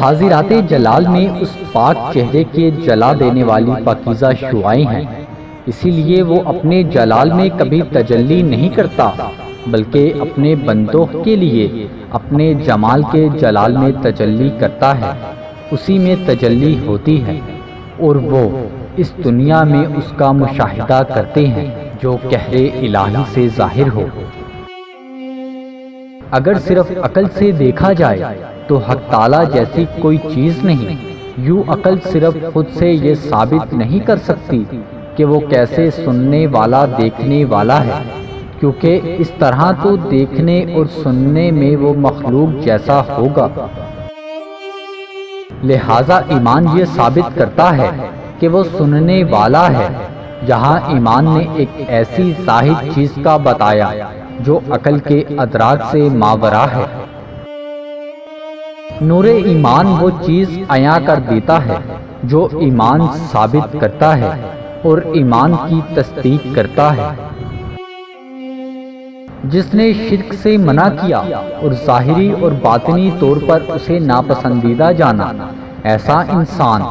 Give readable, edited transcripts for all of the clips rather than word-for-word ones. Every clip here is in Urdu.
حاضرات جلال میں اس پاک چہرے کے جلا دینے والی پاکیزہ شعائیں ہیں، اسی لیے وہ اپنے جلال میں کبھی تجلی نہیں کرتا، بلکہ اپنے بندوں کے لیے اپنے جمال کے جلال میں تجلی کرتا ہے، اسی میں تجلی ہوتی ہے، اور وہ اس دنیا میں اس کا مشاہدہ کرتے ہیں جو قہر الہی سے ظاہر ہو۔ اگر صرف عقل سے دیکھا جائے تو حق تعالیٰ جیسی کوئی چیز نہیں، یوں عقل صرف خود سے یہ ثابت نہیں کر سکتی کہ وہ کیسے سننے والا دیکھنے والا ہے، کیونکہ اس طرح تو دیکھنے اور سننے میں وہ مخلوق جیسا ہوگا۔ لہذا ایمان یہ ثابت کرتا ہے کہ وہ سننے والا ہے، جہاں ایمان نے ایک ایسی زاہد چیز کا بتایا جو عقل کے ادراک سے ماورا ہے۔ نور ایمان وہ چیز عیاں کر دیتا ہے جو ایمان ثابت کرتا ہے اور ایمان کی تصدیق کرتا ہے۔ جس نے شرک سے منع کیا اور ظاہری اور باطنی طور پر اسے ناپسندیدہ جانا، ایسا انسان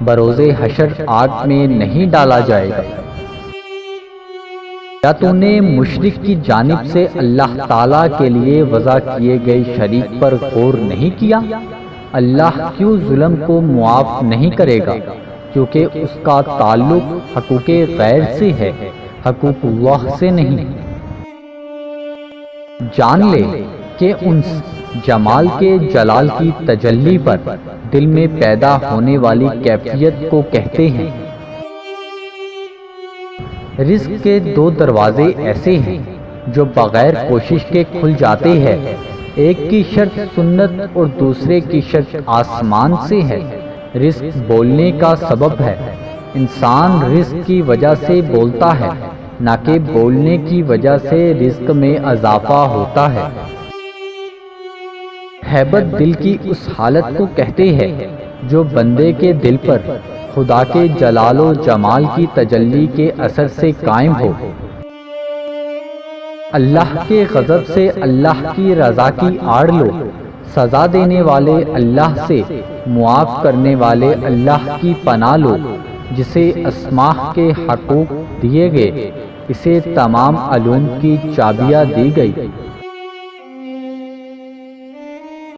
بروز حشر آگ میں نہیں ڈالا جائے گا۔ کیا تو نے مشرک کی جانب سے اللہ تعالیٰ کے لیے وضع کیے گئے شریک پر غور نہیں کیا؟ اللہ کیوں ظلم کو معاف نہیں کرے گا، کیونکہ اس کا تعلق حقوق غیر سے ہے، حقوق اللہ سے نہیں۔ جان لے کہ ان جمال کے جلال کی تجلی پر دل میں پیدا ہونے والی کیفیت کو کہتے ہیں۔ رزق کے دو دروازے ایسے ہیں جو بغیر کوشش کے کھل جاتے ہیں، ایک کی شرط سنت اور دوسرے کی شرط آسمان سے ہے۔ رزق بولنے کا سبب ہے، انسان رزق کی وجہ سے بولتا ہے، نہ کہ بولنے کی وجہ سے رزق میں اضافہ ہوتا ہے۔ ہیبت دل کی اس حالت کو کہتے ہیں جو بندے کے دل پر خدا کے جلال و جمال کی تجلی کے اثر سے قائم ہو۔ اللہ کے غضب سے اللہ کی رضا کی آڑ لو، سزا دینے والے اللہ سے، معاف کرنے والے اللہ کی پناہ لو، جسے اسماء کے حقوق دیے گئے، اسے تمام علوم کی چابیاں دی گئی۔